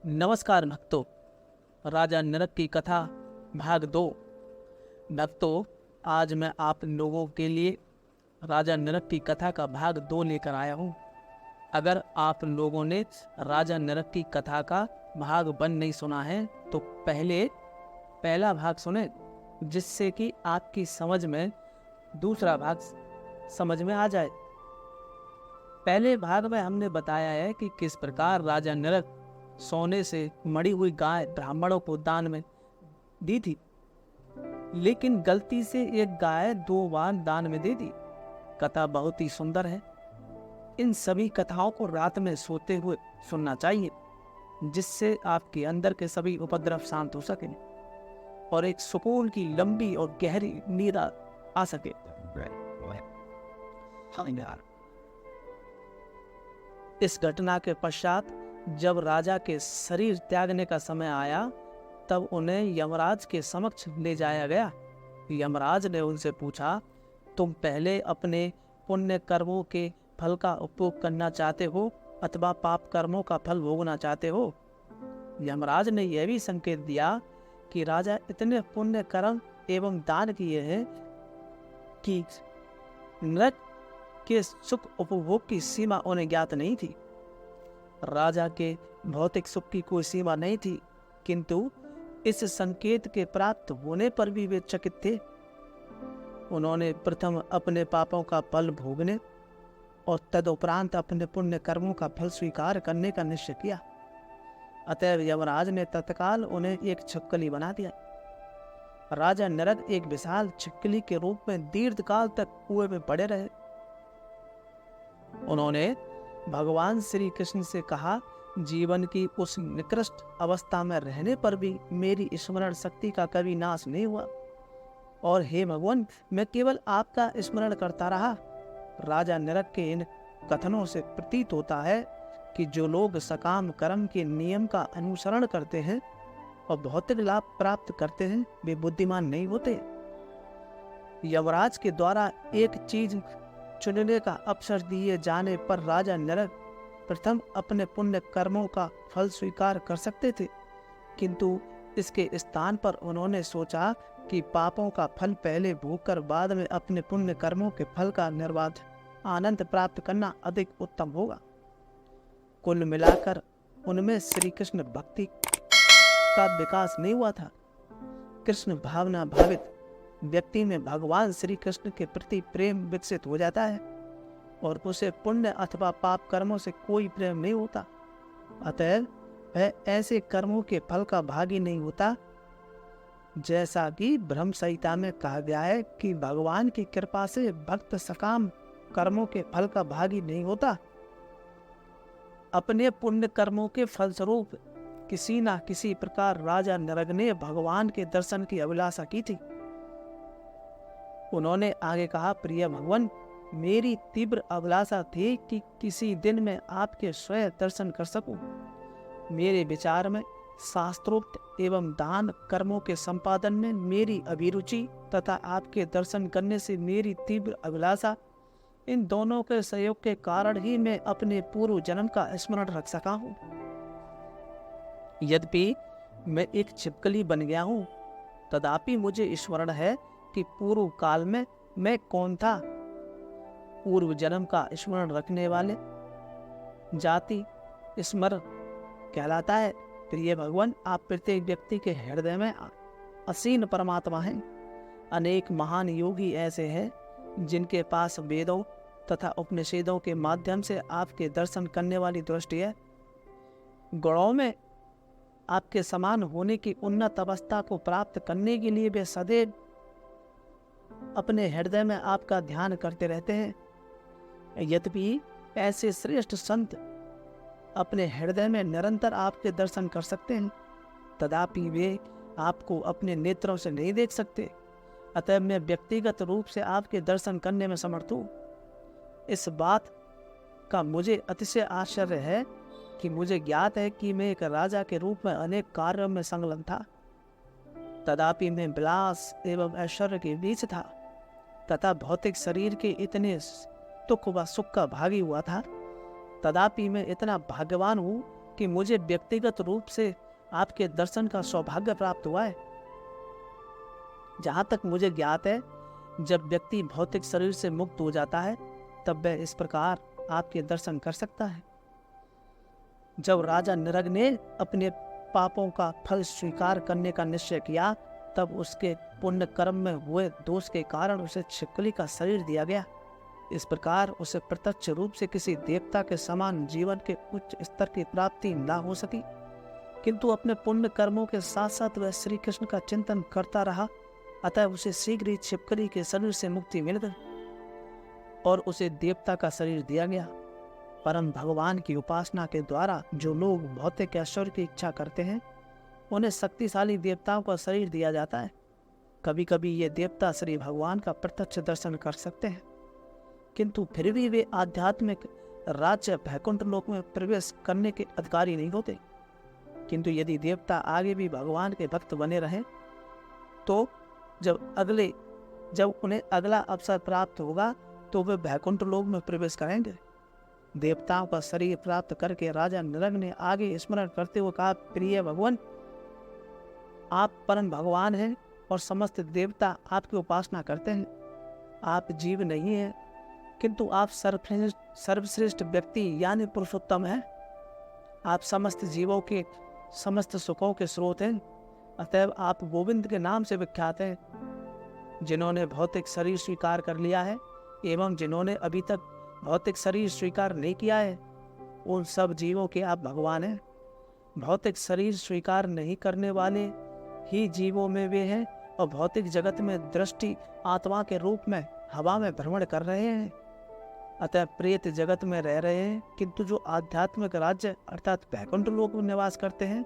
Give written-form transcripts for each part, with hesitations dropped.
नमस्कार भक्तों, राजा नरक की कथा भाग 2। भक्तों, आज मैं आप लोगों के लिए राजा नरक की कथा का भाग 2 लेकर आया हूँ। अगर आप लोगों ने राजा नरक की कथा का भाग 1 नहीं सुना है तो पहला भाग सुने, जिससे कि आपकी समझ में दूसरा भाग समझ में आ जाए। पहले भाग में हमने बताया है कि किस प्रकार राजा नरक सोने से मड़ी हुई गाय ब्राह्मणों को दान में दी थी, लेकिन गलती से एक गाय 2 बार दान में दे दी। कथा बहुत ही सुंदर है। इन सभी कथाओं को रात में सोते हुए सुनना चाहिए, जिससे आपके अंदर के सभी उपद्रव शांत हो सके और एक सुकून की लंबी और गहरी नींद आ सके। इस घटना के पश्चात जब राजा के शरीर त्यागने का समय आया, तब उन्हें यमराज के समक्ष ले जाया गया। यमराज ने उनसे पूछा, तुम पहले अपने पुण्य कर्मों के फल का उपभोग करना चाहते हो अथवा पाप कर्मों का फल भोगना चाहते हो? यमराज ने यह भी संकेत दिया कि राजा इतने पुण्य कर्म एवं दान किए हैं कि नरक के सुख उपभोग की सीमा उन्हें ज्ञात नहीं थी। राजा के भौतिक सुख की कोई सीमा नहीं थी, किंतु इस संकेत के प्राप्त होने पर भी वे चकित थे। उन्होंने प्रथम अपने पापों का फल भोगने और तदुपरांत अपने पुण्य कर्मों का फल स्वीकार करने का निश्चय किया। अतएव यमराज ने तत्काल उन्हें एक छिपकली बना दिया। राजा नरक एक विशाल छिपकली के रूप में दीर्घकाल तक कुएं में पड़े रहे। उन्होंने भगवान श्री कृष्ण से कहा, जीवन की उस निकृष्ट अवस्था में रहने पर भी मेरी स्मरण शक्ति का कभी नाश नहीं हुआ, और हे भगवान, मैं केवल आपका स्मरण करता रहा। राजा नरक के इन कथनों से प्रतीत होता है कि जो लोग सकाम कर्म के नियम का अनुसरण करते हैं और भौतिक लाभ प्राप्त करते हैं, वे बुद्धिमान नहीं होते। यमराज के द्वारा एक चीज चुनने का अवसर दिए जाने पर राजा नरक प्रथम अपने पुण्य कर्मों का फल स्वीकार कर सकते थे, किंतु इसके स्थान पर उन्होंने सोचा कि पापों का फल पहले भोगकर बाद में अपने पुण्य कर्मों के फल का निर्बाध आनंद प्राप्त करना अधिक उत्तम होगा। कुल मिलाकर उनमें श्री कृष्ण भक्ति का विकास नहीं हुआ था। कृष्ण भावना भावित व्यक्ति में भगवान श्री कृष्ण के प्रति प्रेम विकसित हो जाता है और उसे पुण्य अथवा पाप कर्मों से कोई प्रेम नहीं होता। अतः वह ऐसे कर्मों के फल का भागी नहीं होता। जैसा कि ब्रह्म संहिता में कहा गया है कि भगवान की कृपा से भक्त सकाम कर्मों के फल का भागी नहीं होता। अपने पुण्य कर्मों के फलस्वरूप किसी न किसी प्रकार राजा नरक ने भगवान के दर्शन की अभिलाषा की थी। उन्होंने आगे कहा, प्रिय भगवान, मेरी तीव्र अभिलाषा थी कि किसी दिन मैं आपके स्वयं दर्शन कर सकूं। मेरे विचार में शास्त्रोक्त एवं दान कर्मों के संपादन में मेरी अभिरुचि तथा आपके दर्शन करने से मेरी तीव्र अभिलाषा, इन दोनों के सहयोग के कारण ही मैं अपने पूर्व जन्म का स्मरण रख सका हूँ। यद्यपि मैं एक छिपकली बन गया हूँ, तथापि मुझे स्मरण है कि पूर्व काल में मैं कौन था। पूर्व जन्म का स्मरण रखने वाले जाति स्मरण कहलाता है। प्रिय भगवान, आप प्रत्येक व्यक्ति के हृदय में असीम परमात्मा हैं। अनेक महान योगी ऐसे हैं जिनके पास वेदों तथा उपनिषदों के माध्यम से आपके दर्शन करने वाली दृष्टि है। गुणों में आपके समान होने की उन्नत अवस्था को प्राप्त करने के लिए वे सदैव अपने हृदय में आपका ध्यान करते रहते हैं। यद्यपि ऐसे श्रेष्ठ संत अपने हृदय में निरंतर आपके दर्शन कर सकते हैं, तथापि वे आपको अपने नेत्रों से नहीं देख सकते। अतः मैं व्यक्तिगत रूप से आपके दर्शन करने में समर्थ हूँ। इस बात का मुझे अतिशय आश्चर्य है कि मुझे ज्ञात है कि मैं एक राजा के रूप में अनेक कार्यों में संलग्न था, तथापि मैं विलास एवं ऐश्वर्य के बीच था तथा भौतिक शरीर के इतने दुख व सुख का भागी हुआ था। तथापि मैं इतना भाग्यवान हूँ कि मुझे व्यक्तिगत रूप से आपके दर्शन का सौभाग्य प्राप्त हुआ है। जहाँ तक मुझे ज्ञात है, जब व्यक्ति भौतिक शरीर से मुक्त हो जाता है तब वह इस प्रकार आपके दर्शन कर सकता है। जब राजा निरग ने अपने पापों का फल स्वीकार करने का निश्चय किया, तब उसके पुण्य कर्म में हुए दोष के कारण उसे छिपकली का शरीर दिया गया। इस प्रकार उसे प्रत्यक्ष रूप से किसी देवता के समान जीवन के उच्च स्तर की प्राप्ति न हो सकी, किंतु अपने पुण्य कर्मों के साथ साथ वह श्री कृष्ण का चिंतन करता रहा। अतः उसे शीघ्र ही छिपकली के शरीर से मुक्ति मिल गई और उसे देवता का शरीर दिया गया। परम भगवान की उपासना के द्वारा जो लोग भौतिक ऐश्वर्य की इच्छा करते हैं, उन्हें शक्तिशाली देवताओं का शरीर दिया जाता है। कभी कभी ये देवता श्री भगवान का प्रत्यक्ष दर्शन कर सकते हैं, किंतु फिर भी वे आध्यात्मिक राज्य वैकुंठ लोक में प्रवेश करने के अधिकारी नहीं होते। किंतु यदि देवता आगे भी भगवान के भक्त बने रहें, तो जब उन्हें अगला अवसर प्राप्त होगा तो वे वैकुंठ लोक में प्रवेश करेंगे। देवताओं का शरीर प्राप्त करके राजा निरग ने आगे स्मरण करते हुए कहा, प्रिय भगवान, आप परम भगवान हैं और समस्त देवता आपकी उपासना करते हैं। आप जीव नहीं हैं, किंतु आप सर्वश्रेष्ठ व्यक्ति यानी पुरुषोत्तम हैं। आप समस्त जीवों के समस्त सुखों के स्रोत हैं। अतएव आप गोविंद के नाम से विख्यात हैं। जिन्होंने भौतिक शरीर स्वीकार कर लिया है एवं जिन्होंने अभी तक भौतिक शरीर स्वीकार नहीं किया है, उन सब जीवों के आप भगवान हैं। भौतिक शरीर स्वीकार नहीं करने वाले ही जीवों में वे हैं और भौतिक जगत में दृष्टि आत्मा के रूप में हवा में भ्रमण कर रहे हैं। अतः प्रेत जगत में रह रहे हैं, किंतु जो आध्यात्मिक राज्य अर्थात वैकुंठ लोक में निवास करते हैं,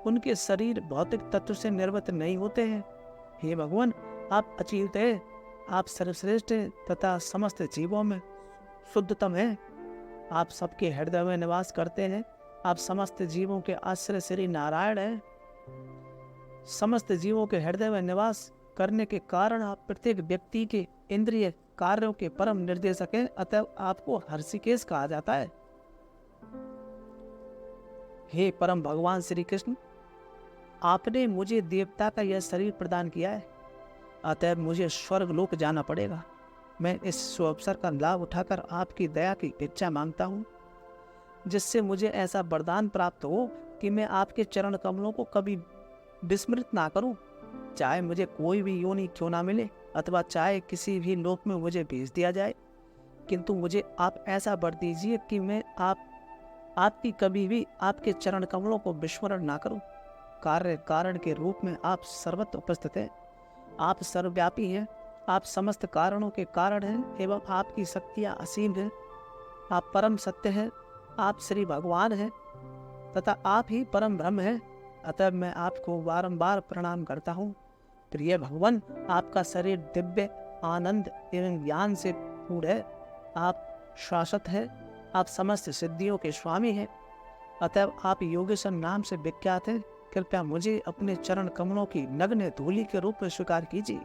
उनके शरीर भौतिक तत्व से निर्मित नहीं होते हैं। हे भगवान, आप अचिंत्य हैं, आप सर्वश्रेष्ठ हैं तथा समस्त जीवों में शुद्धतम हैं। आप सबके हृदय में निवास करते हैं। आप समस्त जीवों के आश्रय श्री नारायण हैं। समस्त जीवों के हृदय में निवास करने के कारण आप प्रत्येक व्यक्ति के इंद्रिय कार्यों के परम निर्देशक हैं। अतः आपको हर्षिकेश कहा जाता है। हे परम भगवान श्री कृष्ण, आपने मुझे देवता का यह शरीर प्रदान किया है, अतः मुझे स्वर्ग लोक जाना पड़ेगा। मैं इस सुअवसर का लाभ उठाकर आपकी दया की इच्छा मांगता हूँ, जिससे मुझे ऐसा वरदान प्राप्त हो कि मैं आपके चरण कमलों को कभी विस्मृत ना करूं। चाहे मुझे कोई भी योनि क्यों ना मिले अथवा चाहे किसी भी लोक में मुझे भेज दिया जाए, किंतु मुझे आप ऐसा वर दीजिए कि मैं आपकी कभी भी आपके चरण कमलों को विस्मरण ना करूं। कार्य कारण के रूप में आप सर्वत्र उपस्थित हैं। आप सर्वव्यापी हैं। आप समस्त कारणों के कारण हैं एवं आपकी शक्तियाँ असीम हैं। आप परम सत्य हैं। आप श्री भगवान हैं तथा आप ही परम ब्रह्म हैं। अतः मैं आपको बारंबार प्रणाम करता हूँ। प्रिय भगवान, आपका शरीर दिव्य आनंद एवं ज्ञान से पूर्ण है। आप शाश्वत हैं। आप समस्त सिद्धियों के स्वामी हैं। अतः आप योगेश्वर नाम से विख्यात हैं। कृपया मुझे अपने चरण कमलों की नग्न धूलि के रूप में स्वीकार कीजिए।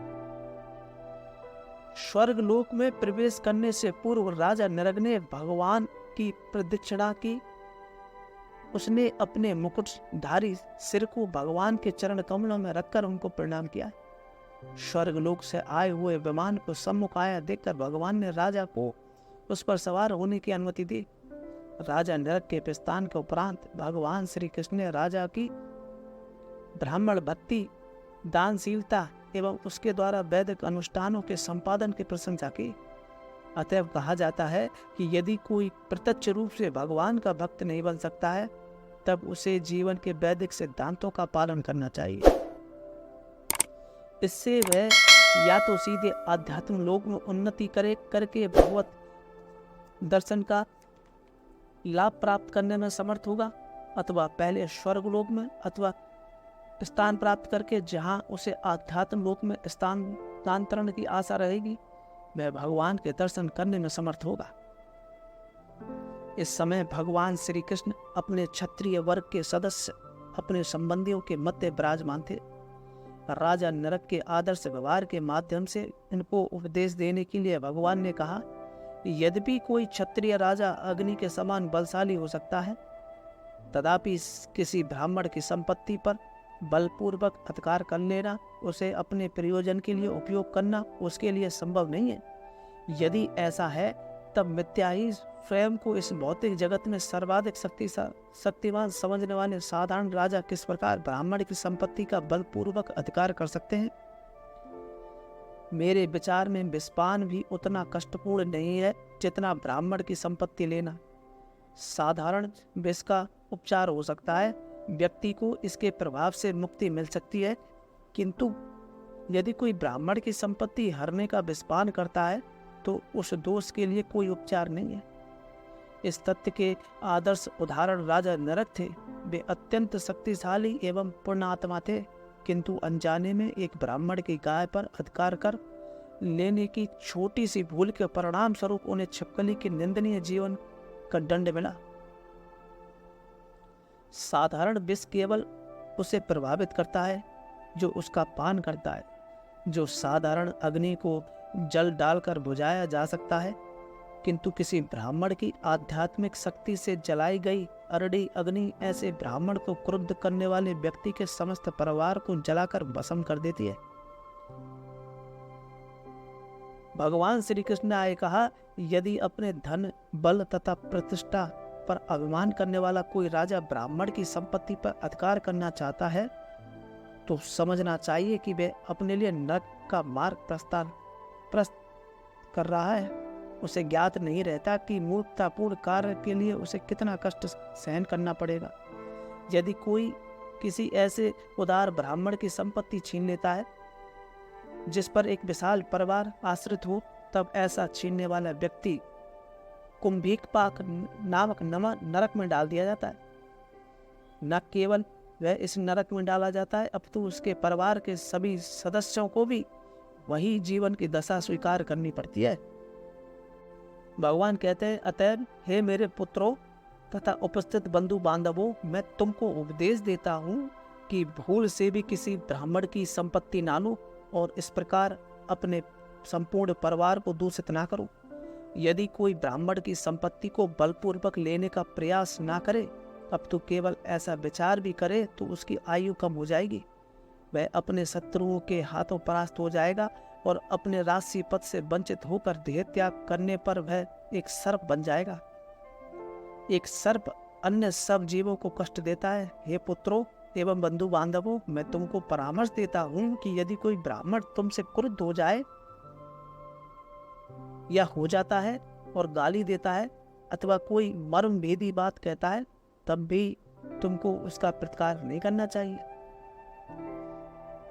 स्वर्ग लोक में प्रवेश करने से पूर्व राजा निरग ने भगवान की प्रदक्षिणा की। उसने अपने मुकुटधारी सिर को भगवान के चरण कमलों में रखकर उनको प्रणाम किया। स्वर्ग लोक से आए हुए विमान को सम्मुख आया देखकर भगवान ने राजा को उस पर सवार होने की अनुमति दी। राजा निरग के प्रस्थान के उपरांत भगवान श्री कृष्ण ने राजा की ब्राह्मण भक्ति, दानशीलता एवं उसके द्वारा वैदिक अनुष्ठानों के संपादन की प्रशंसा की। अतएव कहा जाता है कि यदि कोई प्रत्यक्ष रूप से भगवान का भक्त नहीं बन सकता है, तब उसे जीवन के वैदिक सिद्धांतों का पालन करना चाहिए। इससे वह या तो सीधे आध्यात्मिक लोक में उन्नति करके भगवत दर्शन का लाभ प्राप्त करने में समर्थ होगा, अथवा पहले स्वर्ग लोक में अथवा स्थान प्राप्त करके जहां उसे आध्यात्म लोक में स्थानांतरण की आशा रहेगी, वह भगवान के दर्शन करने में समर्थ होगा। इस समय भगवान श्री कृष्ण अपने क्षत्रिय वर्ग के सदस्य अपने संबंधियों के मध्य विराजमान थे। राजा नरक के आदर्श व्यवहार के माध्यम से इनको उपदेश देने के लिए भगवान ने कहा, यद्यपि कोई क्षत्रिय राजा अग्नि के समान बलशाली हो सकता है, तथापि किसी ब्राह्मण की संपत्ति पर बलपूर्वक अधिकार कर लेना, उसे अपने प्रयोजन के लिए उपयोग करना उसके लिए संभव नहीं है। यदि ऐसा है तब मिथ्या ही स्वयं को इस भौतिक जगत में सर्वाधिक शक्तिमान समझने वाले साधारण राजा किस प्रकार ब्राह्मण की संपत्ति का बलपूर्वक अधिकार कर सकते हैं। मेरे विचार में विषपान भी उतना कष्टपूर्ण नहीं है जितना ब्राह्मण की संपत्ति लेना। साधारण विष का उपचार हो सकता है, व्यक्ति को इसके प्रभाव से मुक्ति मिल सकती है, किंतु यदि कोई ब्राह्मण की संपत्ति हरने का विषपान करता है तो उस दोष के लिए कोई उपचार नहीं है। इस तथ्य के आदर्श उदाहरण राजा नरक थे। वे अत्यंत शक्तिशाली एवं पुण्यात्मा थे, किंतु अनजाने में एक ब्राह्मण की गाय पर अधिकार कर लेने की छोटी सी भूल के परिणाम स्वरूप उन्हें छिपकली के निंदनीय जीवन का दंड मिला। साधारण विष केवल उसे प्रभावित करता है जो उसका पान करता है। जो साधारण अग्नि को जल डालकर बुझाया जा सकता है, किंतु किसी ब्राह्मण की आध्यात्मिक शक्ति से जलाई गई अरड़ी अग्नि ऐसे ब्राह्मण को क्रुद्ध करने वाले व्यक्ति के समस्त परिवार को जलाकर भस्म कर देती है। भगवान श्री कृष्ण ने कहा, यदि अपने धन, बल तथा प्रतिष्ठा पर अभिमान करने वाला कोई राजा ब्राह्मण की संपत्ति पर अधिकार करना चाहता है तो समझना चाहिए कि वह अपने लिए नरक का मार्ग प्रशस्त कर रहा है। उसे ज्ञात नहीं रहता कि मूर्खतापूर्ण कार्य के लिए उसे कितना कष्ट सहन करना पड़ेगा। यदि कोई किसी ऐसे उदार ब्राह्मण की संपत्ति छीन लेता है जिस पर एक विशाल परिवार आश्रित हो, तब ऐसा छीनने वाला व्यक्ति कुंभीकपाक नामक नरक में डाल दिया जाता है। न केवल वह इस नरक में डाला जाता है, अपितु उसके परिवार के सभी सदस्यों को भी वही जीवन की दशा स्वीकार करनी पड़ती है। भगवान कहते हैं, अतएव हे मेरे पुत्रों तथा उपस्थित बंधु बांधवों, मैं तुमको उपदेश देता हूँ कि भूल से भी किसी ब्राह्मण की संपत्ति ना लो और इस प्रकार अपने संपूर्ण परिवार को दूषित ना करो। यदि कोई ब्राह्मण की संपत्ति को बलपूर्वक लेने का प्रयास ना करे, अब तो केवल ऐसा विचार भी करे तो उसकी आयु कम हो जाएगी। वह अपने शत्रुओं के हाथों परास्त हो जाएगा और अपने राजसी पद से वंचित होकर देह त्याग करने पर वह एक सर्प बन जाएगा। एक सर्प अन्य सब जीवों को कष्ट देता है। हे पुत्रों एवं बंधु बांधवों, मैं तुमको परामर्श देता हूँ कि यदि कोई ब्राह्मण तुमसे क्रुद्ध हो जाए या हो जाता है और गाली देता है अथवा कोई मर्म भेदी बात कहता है, तब भी तुमको उसका प्रतिकार नहीं करना चाहिए।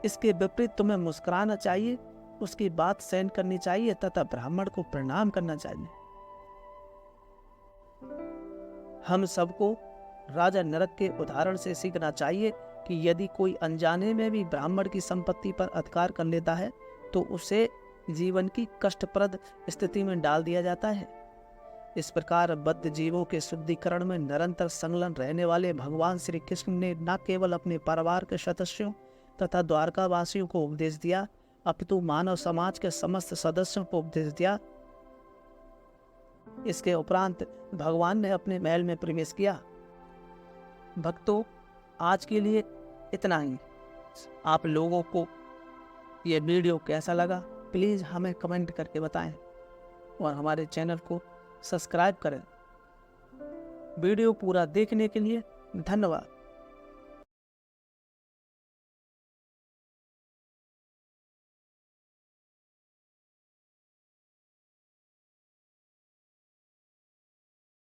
इसके विपरीत तुम्हें मुस्कुराना चाहिए, उसकी बात सहन करनी चाहिए तथा ब्राह्मण को प्रणाम करना चाहिए। हम सबको राजा नरक के उदाहरण से सीखना चाहिए कि यदि कोई अनजाने में भी ब्राह्मण की संपत्ति पर अधिकार कर लेता है तो उसे जीवन की कष्टप्रद स्थिति में डाल दिया जाता है। इस प्रकार बद्ध जीवों के शुद्धिकरण में निरंतर संलग्न रहने वाले भगवान श्री कृष्ण ने न केवल अपने परिवार के सदस्यों तथा द्वारकावासियों को उपदेश दिया, अपितु मानव समाज के समस्त सदस्यों को उपदेश दिया। इसके उपरांत भगवान ने अपने महल में प्रवेश किया। भक्तों, आज के लिए इतना ही। आप लोगों को यह वीडियो कैसा लगा प्लीज़ हमें कमेंट करके बताएं और हमारे चैनल को सब्सक्राइब करें। वीडियो पूरा देखने के लिए धन्यवाद।